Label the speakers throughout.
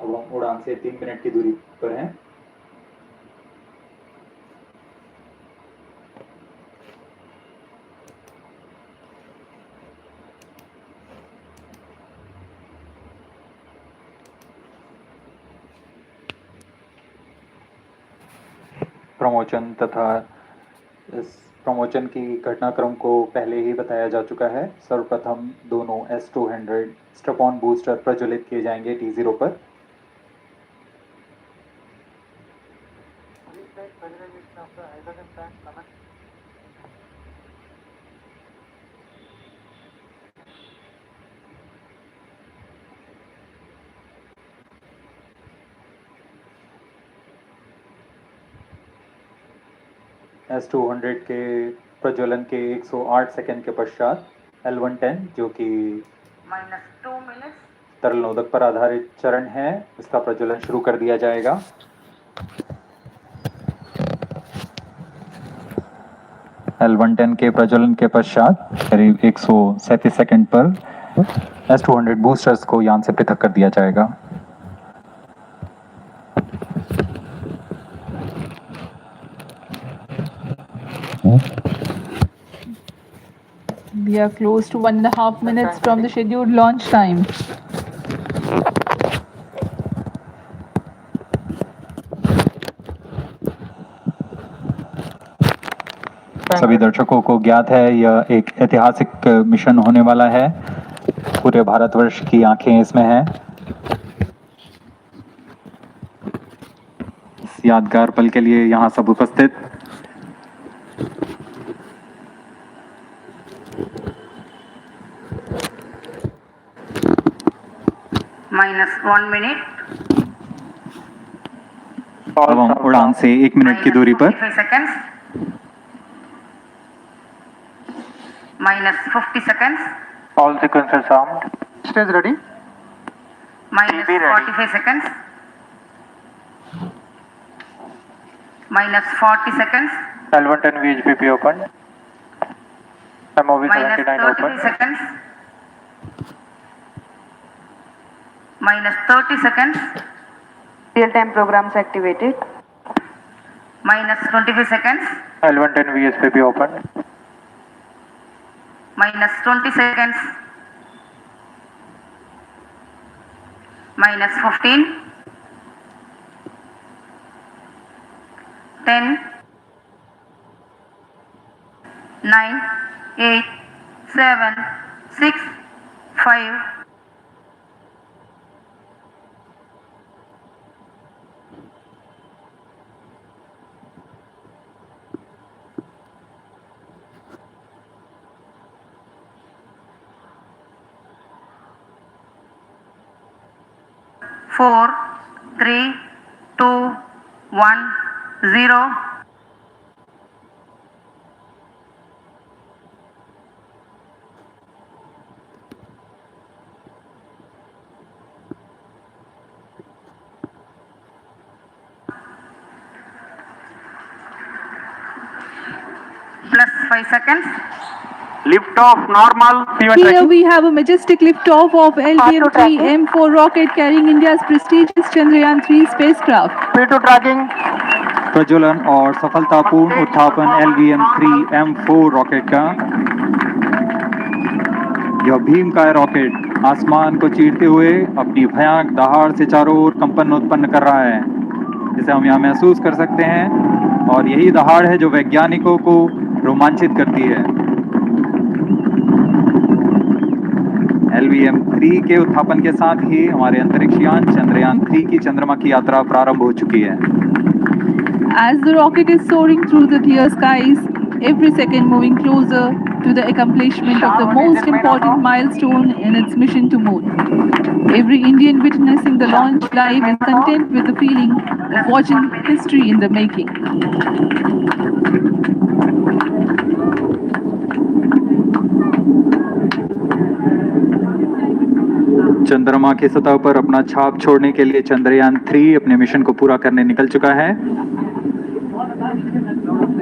Speaker 1: अब हम उड़ान से 3 मिनट की दूरी पर हैं। प्रमोशन तथा इस प्रमोशन की घटनाक्रम को पहले ही बताया जा चुका है। सर्वप्रथम दोनों S200 स्ट्रैप-ऑन बूस्टर प्रज्वलित किए जाएंगे T0 पर। S200 के प्रज्वलन के 108 सेकंड के पश्चात L110 जो कि
Speaker 2: -2 मिनट्स
Speaker 1: तरल नोदक पर आधारित चरण है, इसका प्रज्वलन शुरू कर दिया जाएगा। L110 के प्रज्वलन के पश्चात करीब 137 सेकंड पर S200 बूस्टर्स को यान से पृथक कर दिया जाएगा।
Speaker 3: We are close to 1.5 minutes from the scheduled launch time.
Speaker 1: सभी दर्शकों को ज्ञात है यह एक ऐतिहासिक मिशन होने वाला है। पूरे भारतवर्ष की आंखें इसमें हैं। इस यादगार पल के लिए यहाँ सब उपस्थित
Speaker 2: -1 मिनट।
Speaker 1: अब हम उड़ान से 1 मिनट की दूरी पर
Speaker 2: seconds -50 seconds.
Speaker 4: All sequences armed. Stage ready.
Speaker 2: -45 seconds. -40 seconds.
Speaker 4: L110 VHPP open. MOV 79 open.
Speaker 2: -33 seconds. -30 seconds.
Speaker 5: Real-time programs activated.
Speaker 2: -25 seconds.
Speaker 4: L110 VSPP open.
Speaker 2: -20 seconds. -15. 10. 9. 8. 7. 6. 5. Four, 3, 2, 1, 0. +5 seconds.
Speaker 4: Lift off normal.
Speaker 3: Here we have a majestic liftoff of LVM3-M4 rocket carrying India's prestigious Chandrayaan-3 spacecraft.
Speaker 4: P2 tracking.
Speaker 1: प्रज्वलन और सफलतापूर्ण उत्थापन LVM3-M4 rocket का। यह भीमकाय rocket आसमान को चीरते हुए अपनी भयानक दहाड़ से चारों ओर कंपन उत्पन्न कर रहा है, जिसे हम यहाँ महसूस कर सकते हैं, और यही दहाड़ है जो वैज्ञानिकों को रोमांचित करती है। LVM3 के उत्थापन के साथ ही हमारे अंतरिक्ष यान चंद्रयान-3 की चंद्रमा की यात्रा प्रारंभ हो चुकी है।
Speaker 3: As the rocket is soaring through the clear skies, every second moving closer to the accomplishment of the most important milestone in its mission to moon. Every Indian witnessing the launch live is content with the feeling of watching history in the making.
Speaker 1: चंद्रमा की सतह पर अपना छाप छोड़ने के लिए चंद्रयान-3 अपने मिशन को पूरा करने निकल चुका है।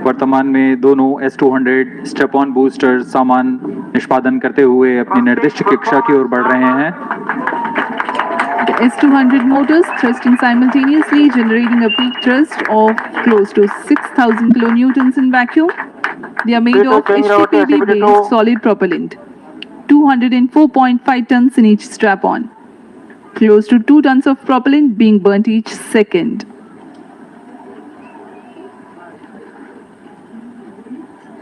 Speaker 1: वर्तमान में दोनों S200 स्ट्रैप-ऑन बूस्टर सामान निष्पादन करते हुए अपनी निर्दिष्ट कक्षा की ओर बढ़ रहे हैं।
Speaker 3: The S200 motors thrusting simultaneously, generating a peak thrust of close to 6,000 kilonewtons in vacuum. They are made of HTPB-based solid propellant, 204.5 tons in each strap-on. Close to 2 tons of propellant being burnt each second.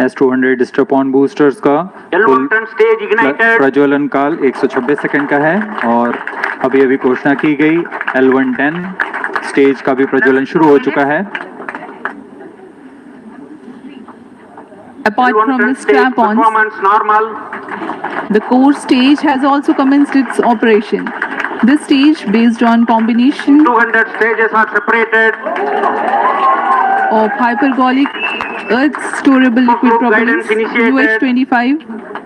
Speaker 1: S200 strap-on boosters का
Speaker 4: L1 turn stage ignited.
Speaker 1: प्रज्वलन काल 126 second का है और अभी अभी घोषणा की गई L110 स्टेज का भी प्रज्वलन शुरू हो चुका है.
Speaker 3: Apart from the strap-ons,
Speaker 4: performance normal.
Speaker 3: the core stage has also commenced its operation. This stage, based on combination
Speaker 4: 200 stages are separated.
Speaker 3: of hypergolic earth storable liquid propellants UH25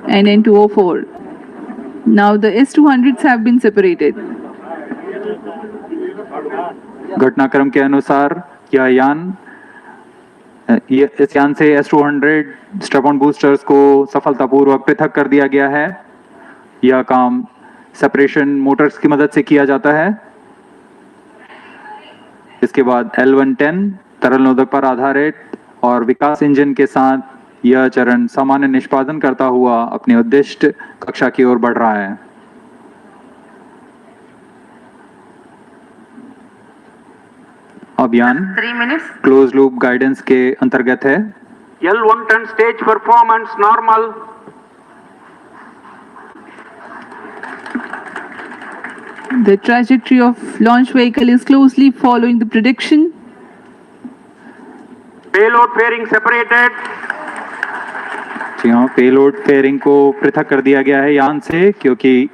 Speaker 3: and N2O4. Now the S200s have been separated.
Speaker 1: घटनाक्रम के अनुसार यह यान इस यान से S200 strap-on boosters को सफलतापूर्वक पृथक कर दिया गया है. यह काम सेपरेशन मोटर्स की मदद से किया जाता है. इसके बाद L110 तरल नोदक पर आधारित और विकास इंजन के साथ यह चरण सामान्य निष्पादन करता हुआ अपनी उद्दिष्ट कक्षा की ओर बढ़ रहा है. अभियान
Speaker 2: 3 minutes.
Speaker 1: क्लोज लूप गाइडेंस के अंतर्गत है.
Speaker 4: L1 turn stage performance normal.
Speaker 3: The trajectory of launch vehicle is closely following the prediction.
Speaker 4: Payload fairing separated.
Speaker 1: जी हाँ, पेलोड फेयरिंग को पृथक कर दिया गया है यान से क्योंकि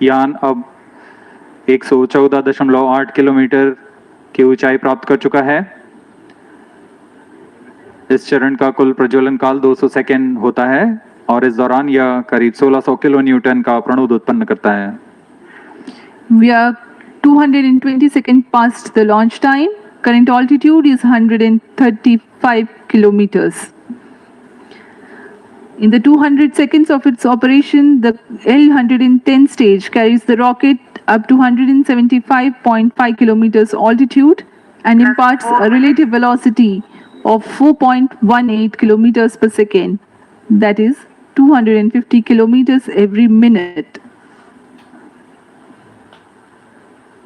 Speaker 1: यान अब 114.8 किलोमीटर की ऊंचाई प्राप्त कर चुका है. इस चरण का कुल प्रज्वलन काल 200 सेकेंड होता है और इस दौरान यह करीब 1600 किलो न्यूटन का प्रणुद उत्पन्न करता है.
Speaker 3: We are 220 seconds past the launch time. Current altitude is 135 kilometers. In the 200 seconds of its operation, the L110 stage carries the rocket up to 175.5 kilometers altitude and imparts a relative velocity of 4.18 kilometers per second. That is 250 kilometers every minute.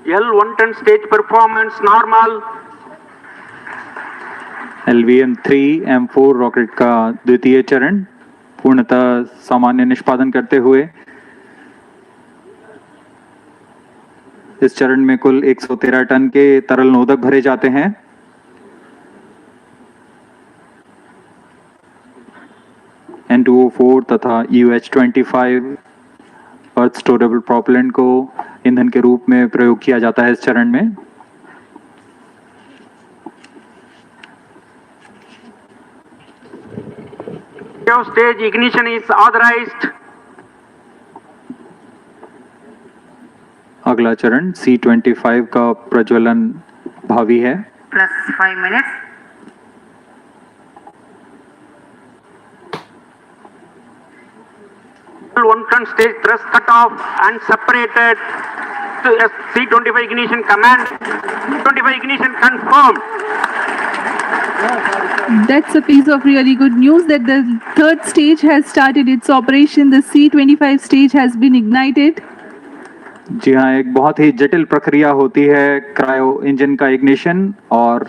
Speaker 4: L1 turn stage performance normal.
Speaker 1: LVM3-M4 rocket का द्वितीय चरण पूर्णतः सामान्य निष्पादन करते हुए इस चरण में कुल 113 टन के तरल नोदक भरे जाते हैं. N2O4 तथा UH25 अर्थ स्टोरेबल प्रोपेलेंट को ईंधन के रूप में प्रयोग किया जाता है इस चरण में.
Speaker 4: Stage ignition is authorized.
Speaker 1: अगला चरण C25 का प्रज्वलन भावी है.
Speaker 2: Plus 5 minutes.
Speaker 4: L1 turn stage thrust cut off and separated. To C25 ignition command. C25 ignition confirmed.
Speaker 3: That's a piece of really good news that the third stage has started its operation. The C25 stage has been ignited.
Speaker 1: जी हाँ, एक बहुत ही जटिल प्रक्रिया होती है cryo engine का ignition और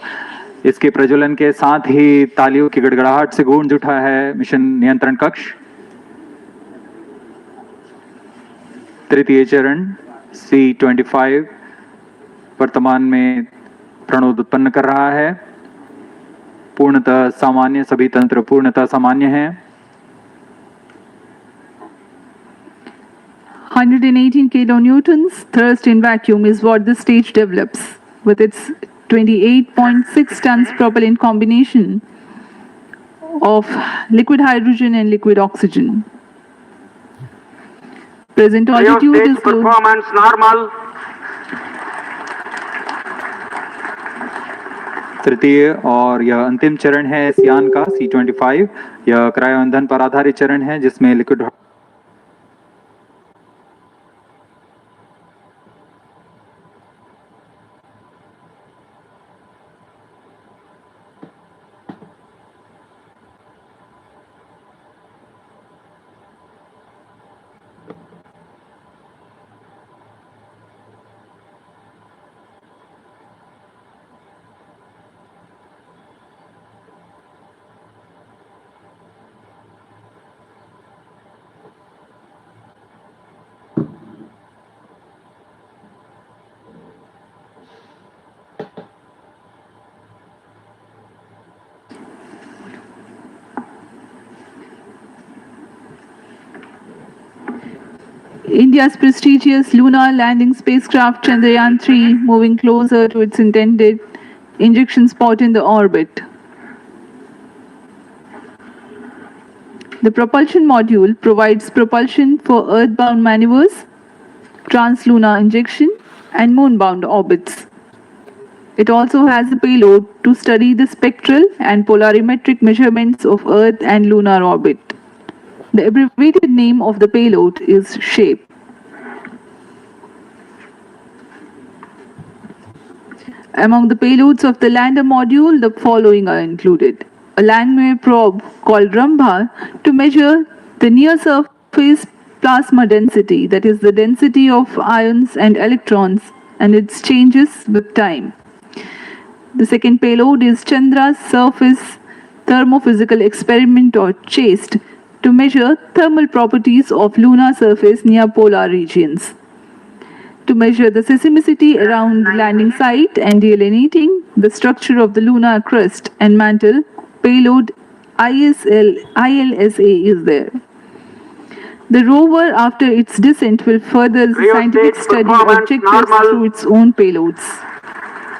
Speaker 1: इसके प्रज्वलन के साथ ही तालियों की गड़गड़ाहट से गूंज उठा है मिशन नियंत्रण कक्ष. तृतीय चरण C25 वर्तमान में प्रणोद उत्पन्न कर रहा है. पूर्णतः सामान्य, सभी तंत्र पूर्णतः सामान्य हैं.
Speaker 3: 118 kilonewtons thrust in vacuum is what the stage develops with its 28.6 tons propellant combination of liquid hydrogen and liquid oxygen. Present altitude
Speaker 4: Stage
Speaker 3: is low.
Speaker 4: performance normal.
Speaker 1: तृतीय और यह अंतिम चरण है इस यान का C25. यह क्रायो ईंधन पर आधारित चरण है जिसमें liquid
Speaker 3: India's prestigious lunar landing spacecraft Chandrayaan-3 moving closer to its intended injection spot in the orbit. The propulsion module provides propulsion for earthbound maneuvers, translunar injection, and moonbound orbits. It also has a payload to study the spectral and polarimetric measurements of Earth and lunar orbit. The abbreviated name of the payload is SHAPE. Among the payloads of the lander module, the following are included. A landmark probe called Rambha to measure the near-surface plasma density, that is the density of ions and electrons, and its changes with time. The second payload is Chandra's Surface Thermophysical Experiment or CHAST to measure thermal properties of lunar surface near polar regions. To measure the seismicity around the landing site and delineating the structure of the lunar crust and mantle, payload ILSA is there. The rover, after its descent, will further the scientific study objectives through its own payloads.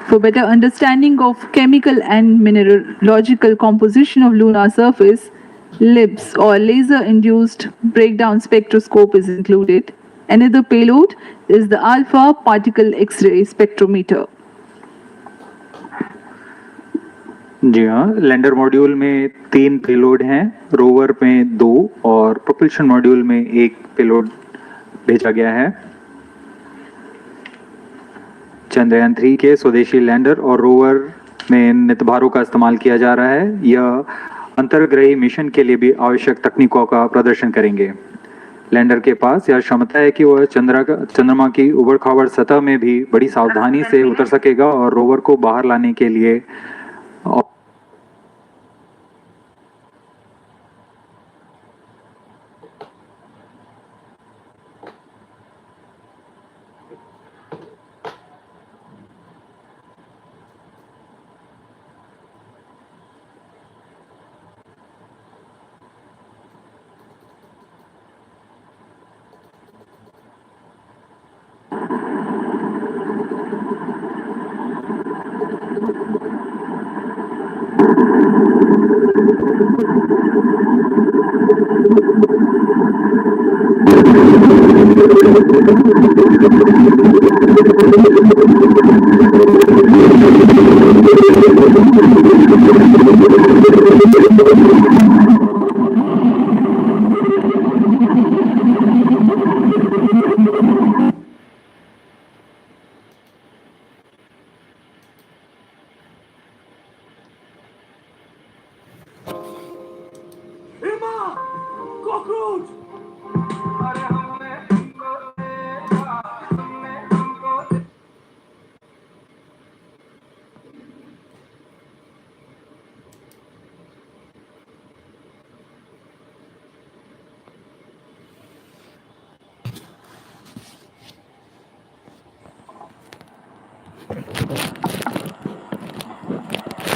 Speaker 3: For better understanding of chemical and mineralogical composition of lunar surface, LIBS or laser-induced breakdown spectroscope is included. Another payload is the alpha particle X-ray spectrometer.
Speaker 1: जी हाँ, lander module में 3 payload हैं, rover में 2 और propulsion module में 1 payload भेजा गया है। चंद्रयान 3 के स्वदेशी लैंडर और रोवर में नितभारों का इस्तेमाल किया जा रहा है। यह अंतर्ग्रही मिशन के लिए भी आवश्यक तकनीकों का प्रदर्शन करेंगे। लैंडर के पास यह क्षमता है कि वह चंद्रमा की उबड़-खाबड़ सतह में भी बड़ी सावधानी से उतर सकेगा और रोवर को बाहर लाने के लिए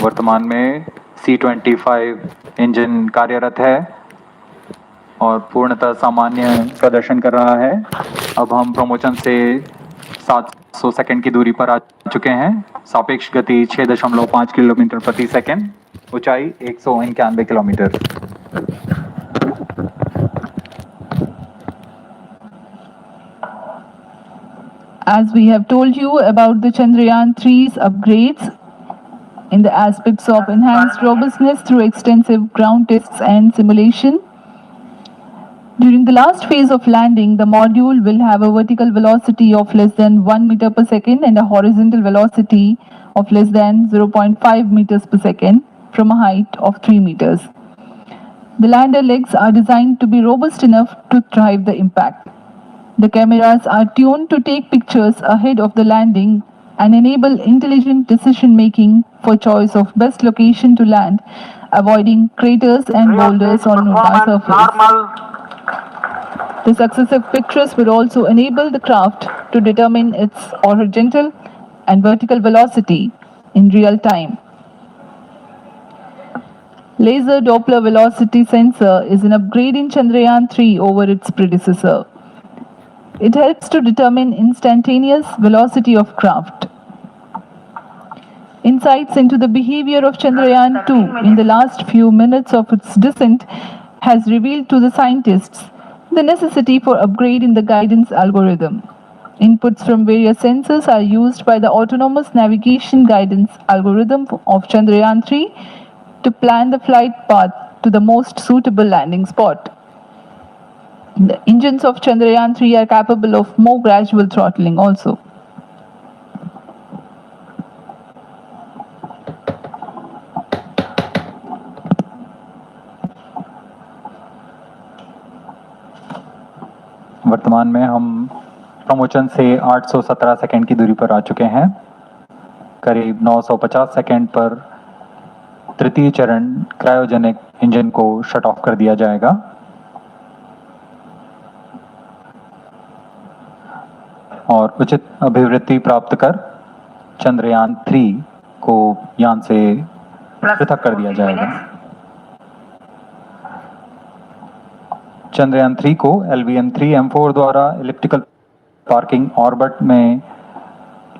Speaker 1: वर्तमान में C-25 इंजन कार्यरत है और पूर्णतः सामान्य प्रदर्शन कर रहा है। अब हम प्रमोशन से 700 सेकंड की दूरी पर आ चुके हैं। सापेक्ष गति 6.5 किलोमीटर प्रति सेकंड, ऊंचाई 191 kilometre.
Speaker 3: As we have told you about the Chandrayaan-3's upgrades in the aspects of enhanced robustness through extensive ground tests and simulation, during the last phase of landing, the module will have a vertical velocity of less than 1 meter per second and a horizontal velocity of less than 0.5 meters per second from a height of 3 meters. The lander legs are designed to be robust enough to drive the impact. The cameras are tuned to take pictures ahead of the landing and enable intelligent decision-making for choice of best location to land, avoiding craters and boulders on lunar surface. The successive pictures will also enable the craft to determine its horizontal and vertical velocity in real time. Laser Doppler velocity sensor is an upgrade in Chandrayaan-3 over its predecessor. It helps to determine instantaneous velocity of craft. Insights into the behavior of Chandrayaan-2 in the last few minutes of its descent has revealed to the scientists the necessity for upgrade in the guidance algorithm. Inputs from various sensors are used by the autonomous navigation guidance algorithm of Chandrayaan-3 to plan the flight path to the most suitable landing spot. The engines of Chandrayaan-3 are capable of more gradual throttling also.
Speaker 1: वर्तमान में हम promotion से 817 second की दूरी पर आ चुके हैं। करीब 950 सेकंड पर तृतीय चरण क्रायोजेनिक इंजन को शट ऑफ कर दिया जाएगा और उचित अभिवृद्धि प्राप्त कर चंद्रयान 3 को यान से पृथक कर दिया जाएगा। चंद्रयान 3 को LVM3-M4 द्वारा इलिप्टिकल पार्किंग ऑर्बिट में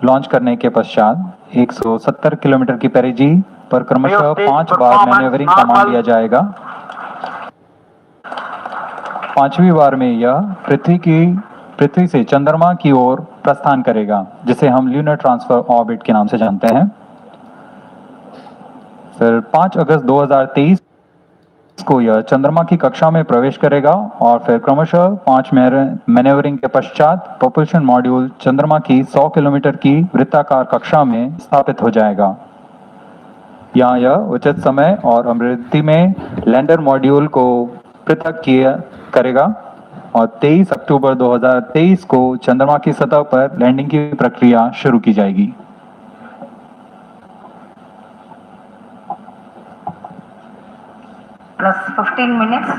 Speaker 1: लॉन्च करने के पश्चात 170 किलोमीटर की पेरिजी पर क्रमशः 5 बार मैन्यूवरिंग कमांड दिया जाएगा। 5वीं बार में यह पृथ्वी से चंद्रमा की ओर प्रस्थान करेगा, जिसे हम ल्यूनर ट्रांसफर ऑर्बिट के नाम से जानते हैं। फिर 5 अगस्त 2023 को यह चंद्रमा की कक्षा में प्रवेश करेगा और फिर क्रमशः 5 मैन्यूवरिंग के पश्चात प्रोपल्शन मॉड्यूल चंद्रमा की 100 किलोमीटर की वृत्ताकार कक्षा में स्थापित हो जाएगा। यहाँ यह उचित समय और अभिवृद्धि में लैंडर मॉड्यूल को पृथक करेगा और 23 अक्टूबर 2023 को चंद्रमा की सतह पर लैंडिंग की प्रक्रिया शुरू की जाएगी।
Speaker 2: Plus 15 minutes.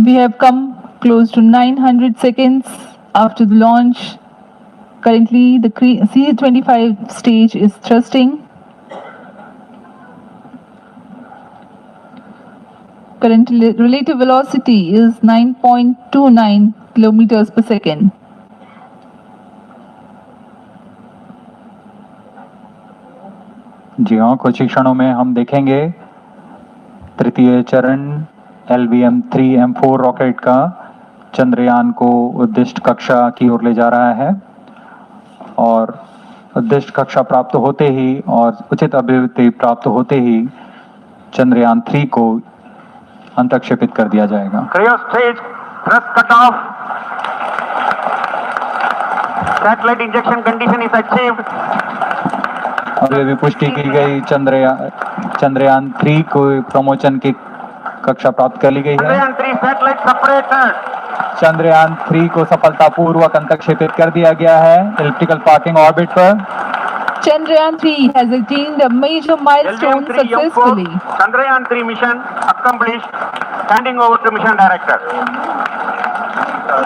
Speaker 3: We have come close to 900 seconds after the launch. Currently, the CH-25 stage is thrusting. Current relative velocity is 9.29 kilometers per second.
Speaker 1: जी हाँ, कुछ ही क्षणों में हम देखेंगे तृतीय चरण LVM3-M4 रॉकेट का चंद्रयान को उद्दिष्ट कक्षा की ओर ले जा रहा है और उद्दिष्ट कक्षा प्राप्त होते ही और उचित अभिवृद्धि प्राप्त होते ही चंद्रयान 3 को अंतक्षेपित कर दिया जाएगा।
Speaker 4: Cryo stage thrust cutoff. Satellite injection condition is achieved.
Speaker 1: अभी अभी पुष्टि की गई चंद्रयान 3 को प्रमोशन की कक्षा प्राप्त कर ली गई है।
Speaker 4: Chandrayaan 3 satellite separated.
Speaker 1: चंद्रयान 3 को सफलतापूर्वक अंतक्षेपित कर दिया गया है इलिप्टिकल पार्किंग ऑर्बिट पर।
Speaker 3: Chandrayaan 3 has attained a major milestone successfully.
Speaker 4: Chandrayaan 3 mission accomplished. Handing over to mission director.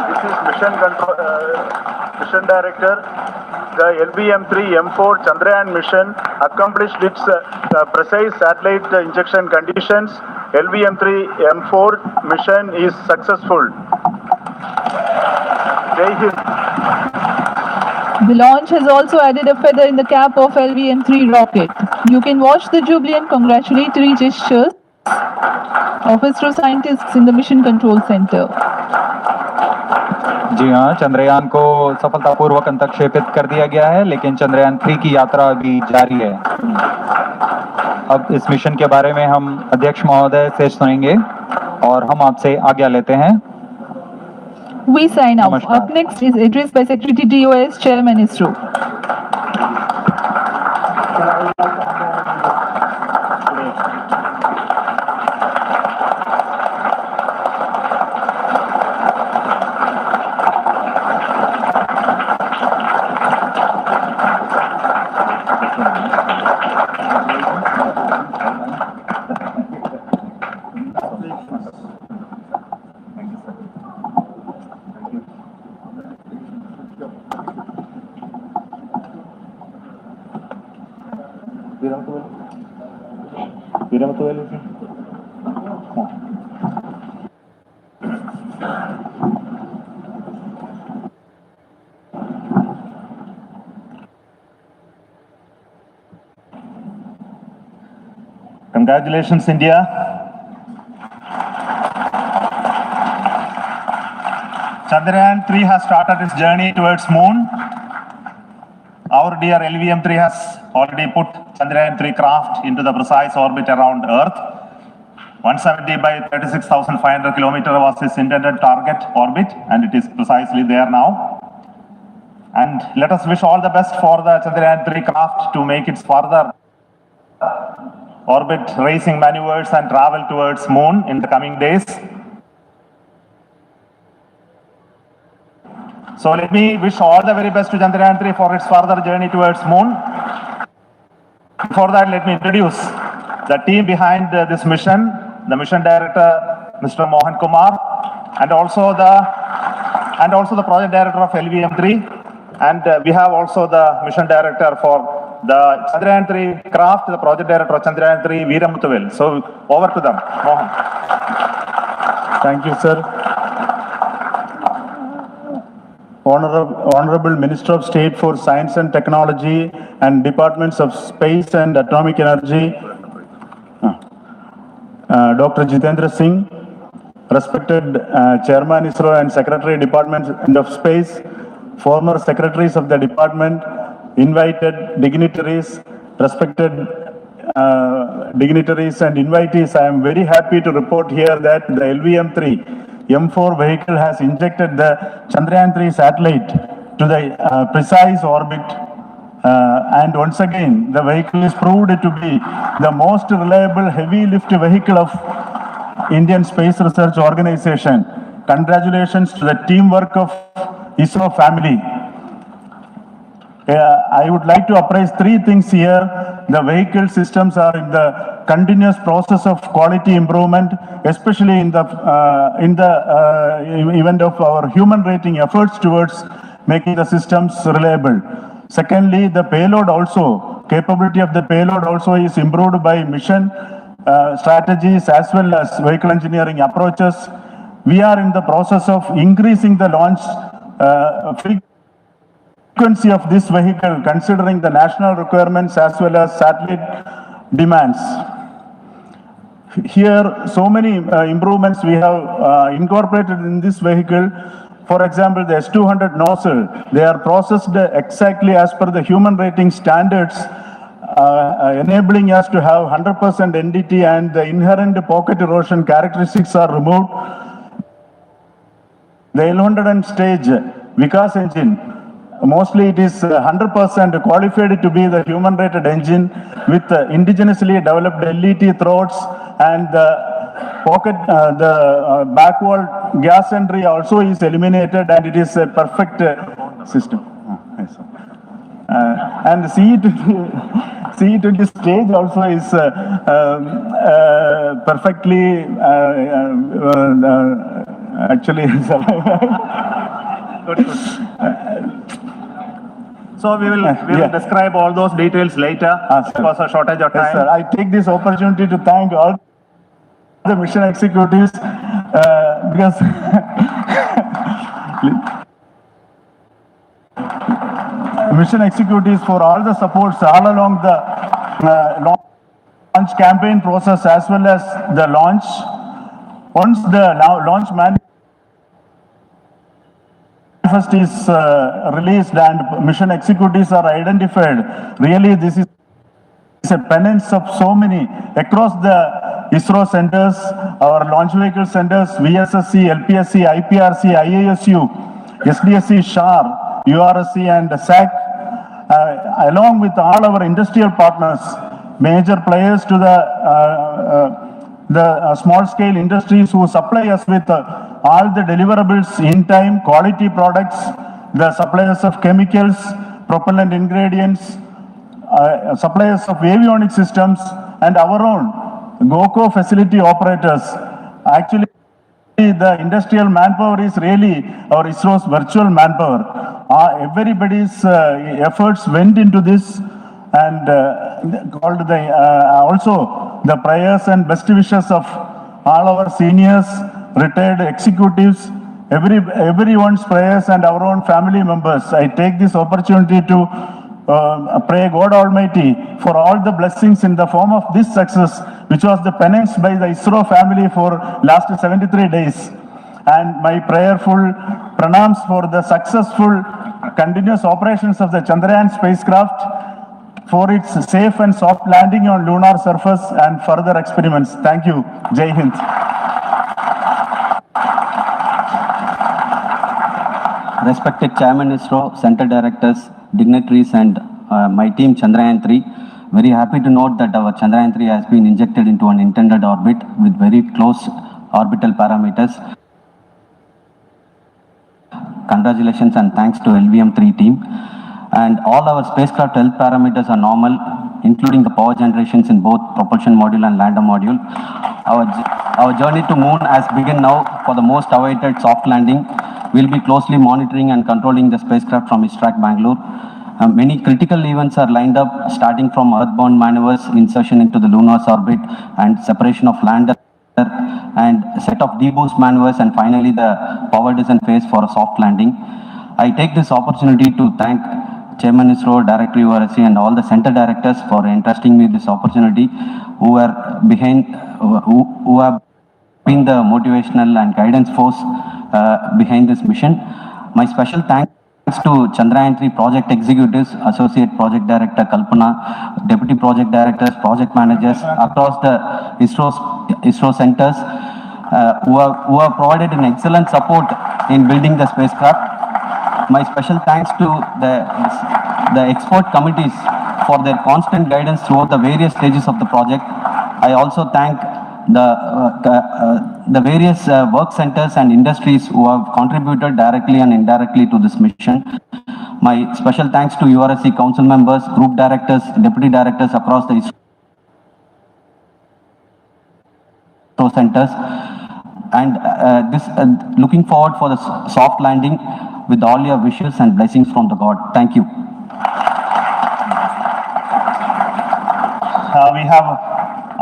Speaker 6: This is mission director. The LVM3-M4 Chandrayaan mission accomplished its precise satellite injection conditions. LVM3-M4 mission is successful. Jai Hind.
Speaker 3: The launch has also added a feather in the cap of LVM3 rocket. You can watch the jubilant congratulatory gestures of ISRO scientists in the Mission Control Center.
Speaker 1: जी हाँ, चंद्रयान को सफलतापूर्वक अंतक्षेपित कर दिया गया है, लेकिन चंद्रयान 3 की यात्रा अभी जारी है। अब इस मिशन के बारे में हम अध्यक्ष महोदय से सुनेंगे और हम आपसे आज्ञा लेते हैं।
Speaker 3: We sign off. Up next is address by Secretary DOS, Chairman ISRO.
Speaker 6: Congratulations, India. Chandrayaan-3 has started its journey towards moon. Our dear LVM-3 has already put Chandrayaan-3 craft into the precise orbit around Earth. 170 by 36,500 kilometers was its intended target orbit, and it is precisely there now. And let us wish all the best for the Chandrayaan-3 craft to make its further orbit racing maneuvers and travel towards moon in the coming days. So let me wish all the very best to Chandrayaan-3 for its further journey towards moon. Before that, let me introduce the team behind this mission, the mission director, Mr. Mohan Kumar, and also the project director of LVM3. And we have also the mission director for the Chandrayaan-3 craft, the project director of Chandrayaan-3, Veeramuthuvel. So over to them, Mohan.
Speaker 7: Thank you, sir. Honorable Minister of State for Science and Technology and Departments of Space and Atomic Energy, Dr. Jitendra Singh, respected Chairman ISRO and Secretary Department of Space, former secretaries of the department, invited dignitaries, respected dignitaries and invitees. I am very happy to report here that the LVM3-M4 vehicle has injected the Chandrayaan-3 satellite to the precise orbit. And once again, the vehicle is proved to be the most reliable heavy lift vehicle of Indian Space Research Organization. Congratulations to the teamwork of ISRO family. I would like to appraise three things here. The vehicle systems are in the continuous process of quality improvement, especially in the event of our human rating efforts towards making the systems reliable. Secondly, the payload also, capability of the payload also is improved by mission strategies as well as vehicle engineering approaches. We are in the process of increasing the launch frequency of this vehicle, considering the national requirements as well as satellite demands. Here, so many improvements we have incorporated in this vehicle. For example, the S200 nozzle, they are processed exactly as per the human rating standards, enabling us to have 100% NDT, and the inherent pocket erosion characteristics are removed. The L100 stage Vikas engine, mostly it is 100% qualified to be the human rated engine with indigenously developed LET throats, and the pocket, the back wall gas entry also is eliminated, and it is a perfect system. And CE20 stage also is perfectly actually.
Speaker 6: Good. So we will describe all those details later because of shortage of time.
Speaker 7: Yes, sir. I take this opportunity to thank all the mission executives because mission executives for all the supports all along the launch campaign process as well as the launch. Once the launch manifest is released and mission executives are identified, really this is a penance of so many across the ISRO centers, our launch vehicle centers, VSSC, LPSC, IPRC, IASU, SDSC, SHAR, URSC and SAC, along with all our industrial partners, major players to the small scale industries who supply us with all the deliverables in time, quality products, the suppliers of chemicals, propellant ingredients, suppliers of avionics systems, and our own GOCO facility operators. Actually, the industrial manpower is really our ISRO's virtual manpower. Everybody's efforts went into this, and called the also the prayers and best wishes of all our seniors retired executives, everyone's prayers and our own family members. I take this opportunity to pray God Almighty for all the blessings in the form of this success, which was the penance by the ISRO family for last 73 days. And my prayerful pranams for the successful continuous operations of the Chandrayaan spacecraft, for its safe and soft landing on lunar surface and further experiments. Thank you. Jai Hind.
Speaker 8: Respected Chairman ISRO, Center Directors, dignitaries and my team Chandrayaan-3, very happy to note that our Chandrayaan-3 has been injected into an intended orbit with very close orbital parameters. Congratulations and thanks to LVM3 team. And all our spacecraft health parameters are normal, including the power generations in both propulsion module and lander module. Our journey to moon has begun now for the most awaited soft landing. We'll be closely monitoring and controlling the spacecraft from its track Bangalore. Many critical events are lined up, starting from earthbound maneuvers, insertion into the lunar orbit, and separation of lander, and set of deboost maneuvers, and finally the power descent phase for a soft landing. I take this opportunity to thank Chairman ISRO, Director URSC, and all the center directors for entrusting me this opportunity, who are behind, who have been the motivational and guidance force behind this mission. My special thanks to Chandrayaan-3 project executives, Associate Project Director Kalpana, Deputy Project Directors, Project Managers across the ISRO centers who have provided an excellent support in building the spacecraft. My special thanks to the expert committees for their constant guidance throughout the various stages of the project. I also thank the various work centers and industries who have contributed directly and indirectly to this mission. My special thanks to URSC council members, group directors, deputy directors across the ISRO centers, and looking forward for the soft landing with all your wishes and blessings from the God. Thank you.
Speaker 6: We have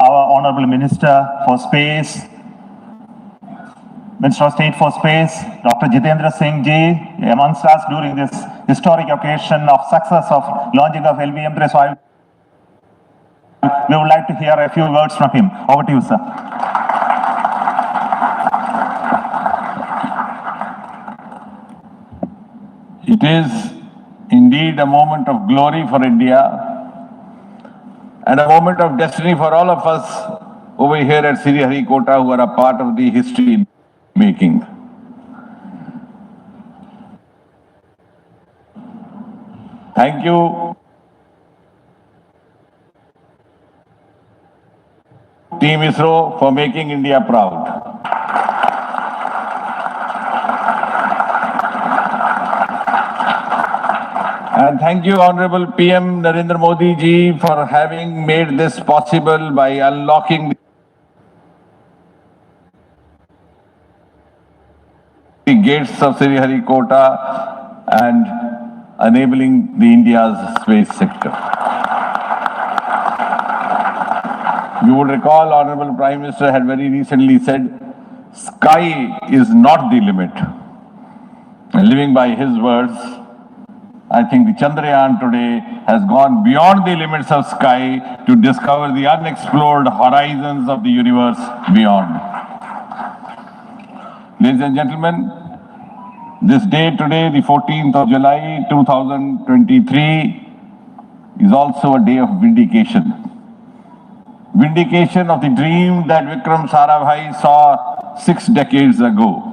Speaker 6: our Honorable Minister for Space, Minister of State for Space, Dr. Jitendra Singh Ji, amongst us during this historic occasion of success of launching of LVM3. So we would like to hear a few words from him. Over to you, sir.
Speaker 9: It is indeed a moment of glory for India and a moment of destiny for all of us over here at Sriharikota who are a part of the history making. Thank you, Team ISRO, for making India proud. And thank you, Honorable PM Narendra Modi ji, for having made this possible by unlocking the gates of Sriharikota and enabling the India's space sector. You would recall, Honorable Prime Minister had very recently said, sky is not the limit. And living by his words, I think the Chandrayaan today has gone beyond the limits of sky to discover the unexplored horizons of the universe beyond. Ladies and gentlemen, this day today, the 14th of July 2023, is also a day of vindication. Vindication of the dream that Vikram Sarabhai saw 6 decades ago.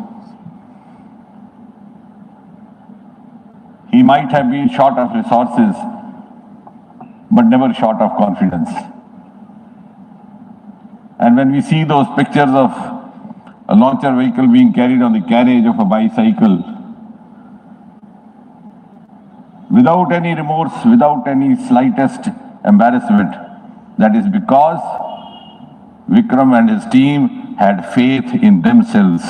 Speaker 9: He might have been short of resources, but never short of confidence. And when we see those pictures of a launcher vehicle being carried on the carriage of a bicycle, without any remorse, without any slightest embarrassment, that is because Vikram and his team had faith in themselves,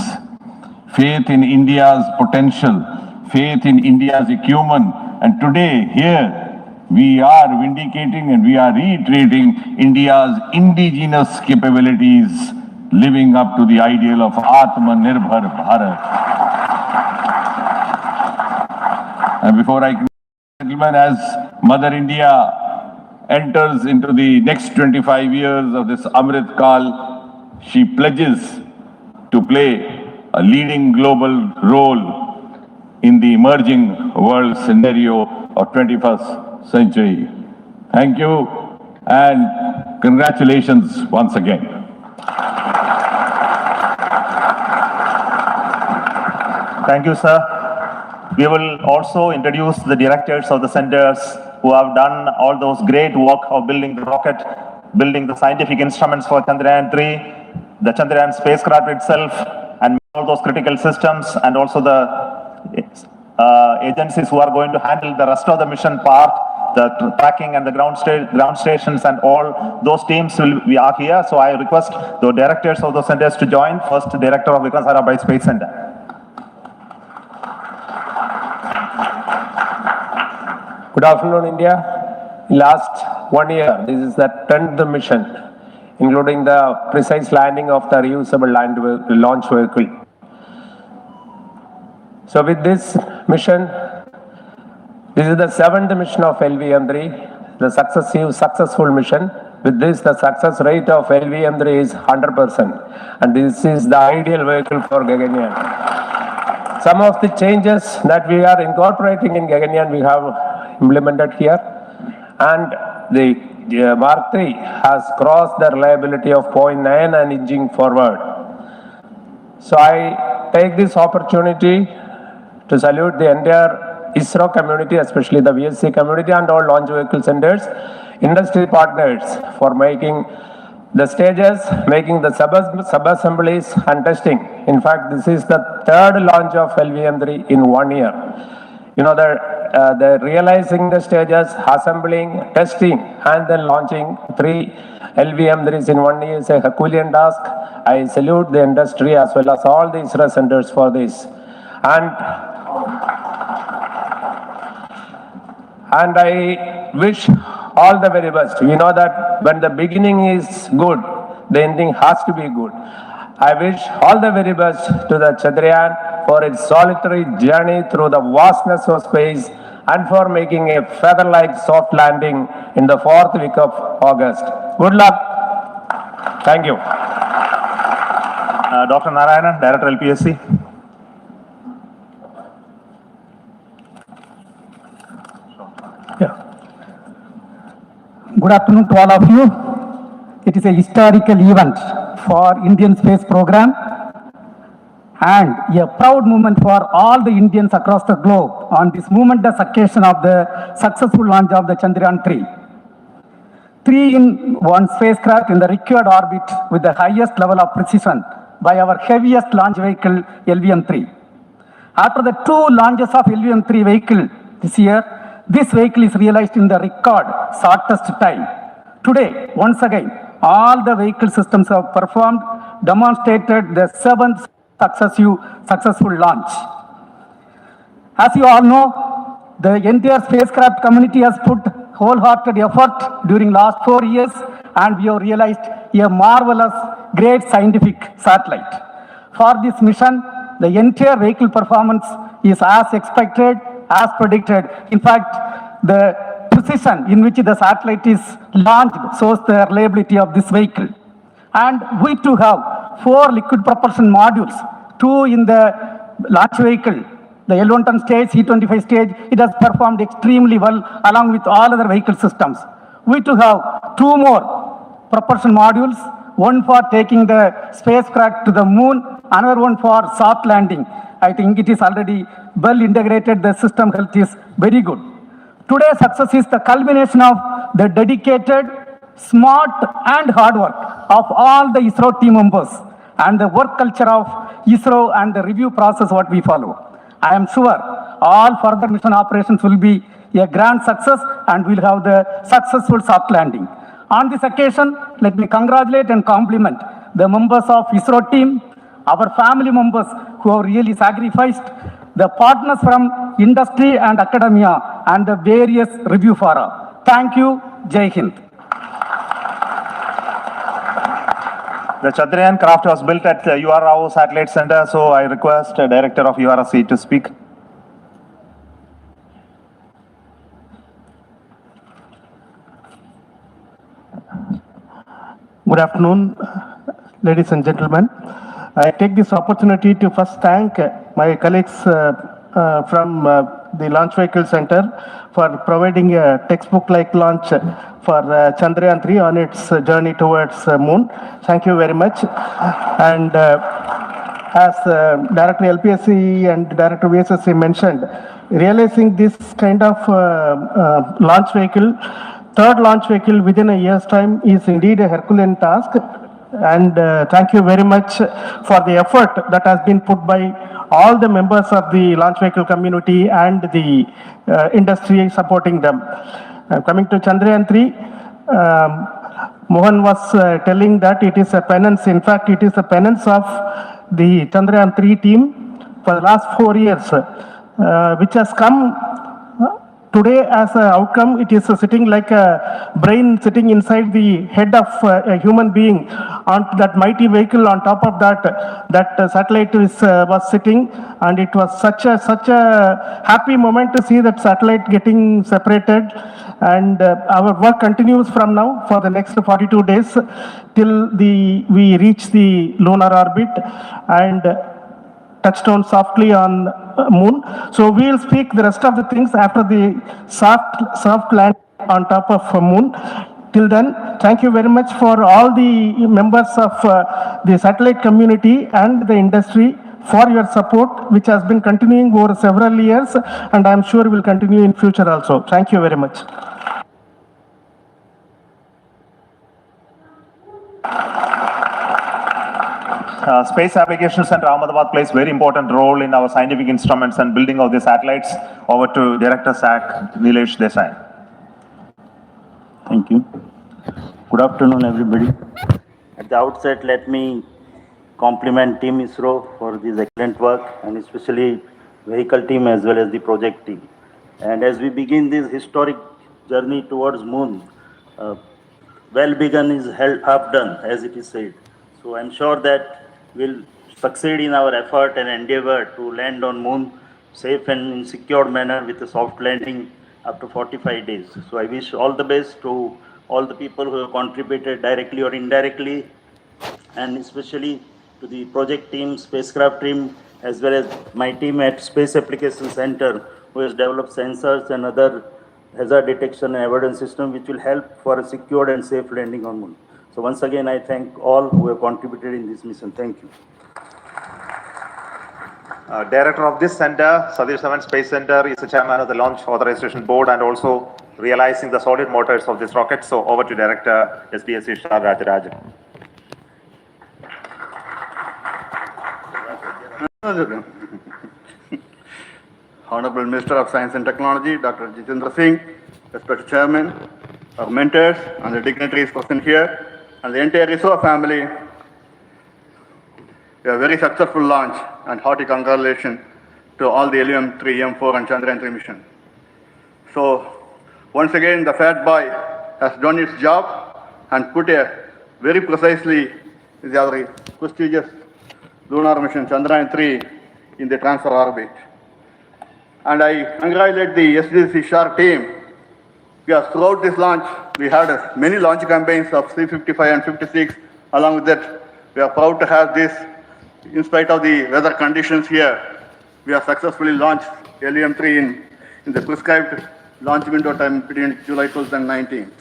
Speaker 9: faith in India's potential, faith in India's acumen. And today, here, we are vindicating and we are reiterating India's indigenous capabilities living up to the ideal of Atmanirbhar Bharat. And before I conclude, gentlemen, as Mother India enters into the next 25 years of this Amrit Kal, she pledges to play a leading global role in the emerging world scenario of 21st century. Thank you and congratulations once again.
Speaker 6: Thank you, sir. We will also introduce the directors of the centers who have done all those great work of building the rocket, building the scientific instruments for Chandrayaan-3, the Chandrayaan spacecraft itself, and all those critical systems, and also the agencies who are going to handle the rest of the mission part, the tracking and the ground stations, and all those teams we are here. So I request the directors of those centers to join. First, Director of Vikas Sarabhai Space Center.
Speaker 10: Good afternoon, India. Last 1 year, this is the 10th mission, including the precise landing of the reusable launch vehicle. So with this mission, this is the 7th mission of LVM3, the successful mission. With this, the success rate of LVM3 is 100%. And this is the ideal vehicle for Gaganyaan. Some of the changes that we are incorporating in Gaganyaan, we have implemented here. And the Mark III has crossed the reliability of 0.9 and inching forward. So I take this opportunity to salute the entire ISRO community, especially the VSC community and all launch vehicle centers, industry partners for making the stages, making the sub-assemblies and testing. In fact, this is the 3rd launch of LVM3 in 1 year. You know, the realizing the stages, assembling, testing, and then launching 3 LVM3s in 1 year is a Herculean task. I salute the industry as well as all the ISRO centers for this. And I wish all the very best. We know that when the beginning is good, the ending has to be good. I wish all the very best to the Chandrayaan for its solitary journey through the vastness of space and for making a feather-like soft landing in the 4th week of August. Good luck. Thank you.
Speaker 6: Dr. Narayanan, Director LPSC.
Speaker 11: Good afternoon to all of you. It is a historical event for Indian space program and a proud moment for all the Indians across the globe on this momentous occasion of the successful launch of the Chandrayaan-3. 3-in-1 spacecraft in the required orbit with the highest level of precision by our heaviest launch vehicle, LVM3. After the 2 launches of LVM3 vehicle this year, this vehicle is realized in the record shortest time. Today, once again, all the vehicle systems have performed, demonstrated the 7th successful launch. As you all know, the entire spacecraft community has put wholehearted effort during last 4 years, and we have realized a marvelous, great scientific satellite. For this mission, the entire vehicle performance is as expected, as predicted. In fact, the precision in which the satellite is launched shows the reliability of this vehicle. And we too have 4 liquid propulsion modules, 2 in the launch vehicle. The L110 stage, C25 stage, it has performed extremely well along with all other vehicle systems. We too have 2 more propulsion modules, one for taking the spacecraft to the moon, another one for soft landing. I think it is already well integrated. The system health is very good. Today's success is the culmination of the dedicated, smart and hard work of all the ISRO team members and the work culture of ISRO and the review process what we follow. I am sure all further mission operations will be a grand success and we'll have the successful soft landing. On this occasion, let me congratulate and compliment the members of ISRO team, our family members who have really sacrificed, the partners from industry and academia, and the various review fora. Thank you. Jai Hind.
Speaker 6: The Chandrayaan craft was built at URAO Satellite Center, so I request the Director of URC to speak.
Speaker 12: Good afternoon, ladies and gentlemen. I take this opportunity to first thank my colleagues from the Launch Vehicle Center for providing a textbook-like launch for Chandrayaan-3 on its journey towards Moon. Thank you very much. And as Director LPSC and Director VSSC mentioned, realizing this kind of launch vehicle, third launch vehicle within a year's time is indeed a Herculean task. And thank you very much for the effort that has been put by all the members of the launch vehicle community and the industry supporting them. Coming to Chandrayaan-3, Mohan was telling that it is a penance. In fact, it is a penance of the Chandrayaan-3 team for the last 4 years, which has come today as an outcome. It is sitting like a brain sitting inside the head of a human being on that mighty vehicle. On top of that satellite was sitting, and it was such a happy moment to see that satellite getting separated. And our work continues from now for the next 42 days till we reach the lunar orbit and touchdown softly on Moon. So we will speak the rest of the things after the soft land on top of Moon. Till then, thank you very much for all the members of the satellite community and the industry for your support, which has been continuing over several years, and I am sure will continue in future also. Thank you very much.
Speaker 6: Space Application Center Ahmedabad plays very important role in our scientific instruments and building of the satellites. Over to Director SAC, Nilesh Desai.
Speaker 13: Thank you. Good afternoon, everybody. At the outset, let me compliment Team ISRO for this excellent work, and especially vehicle team as well as the project team. And as we begin this historic journey towards Moon, well begun is half done, as it is said. So I'm sure that we'll succeed in our effort and endeavor to land on Moon safe and in secured manner with a soft landing after 45 days. So I wish all the best to all the people who have contributed directly or indirectly, and especially to the project team, spacecraft team, as well as my team at Space Application Center, who has developed sensors and other hazard detection and avoidance system, which will help for a secured and safe landing on Moon. So once again, I thank all who have contributed in this mission. Thank you.
Speaker 6: Director of this center, Satish Dhawan Space Center, is the chairman of the Launch Authorization Board and also realizing the solid motors of this rocket. So over to Director SDSC Shah Rajarajan.
Speaker 14: Honorable Minister of Science and Technology, Dr. Jitendra Singh, respected Chairman, our mentors and the dignitaries present here, and the entire ISRO family, a very successful launch and hearty congratulations to all the LVM3-M4 and Chandrayaan-3 mission. So, once again, the fat boy has done its job and put a very precisely the prestigious lunar mission Chandrayaan-3 in the transfer orbit. And I congratulate the SDSC SHAR team, because throughout this launch, we had many launch campaigns of C-55 and 56. Along with that, we are proud to have this. In spite of the weather conditions here, we have successfully launched LVM3 in the prescribed launch window time between July 12th and 19th.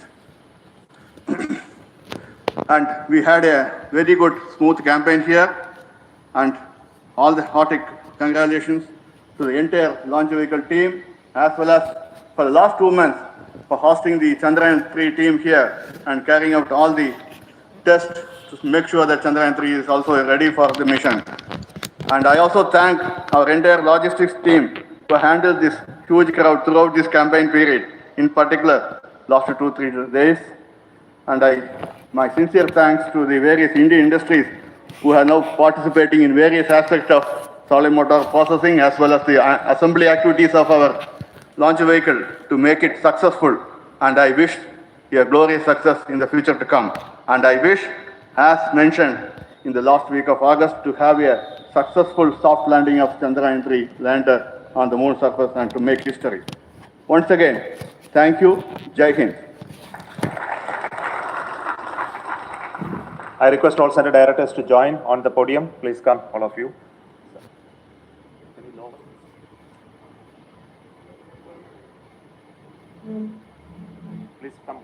Speaker 14: And we had a very good, smooth campaign here. And all the hearty congratulations to the entire launch vehicle team, as well as for the last 2 months for hosting the Chandrayaan-3 team here and carrying out all the tests to make sure that Chandrayaan-3 is also ready for the mission. And I also thank our entire logistics team who handled this huge crowd throughout this campaign period, in particular last 2-3 days. And my sincere thanks to the various Indian industries who are now participating in various aspects of solid motor processing as well as the assembly activities of our launch vehicle to make it successful. And I wish a glorious success in the future to come. And I wish as mentioned in the last week of August, to have a successful soft landing of Chandrayaan-3 lander on the moon surface and to make history. Once again, thank you. Jai Hind.
Speaker 15: I request all center directors to join on the podium. Please come, all of you. Please come.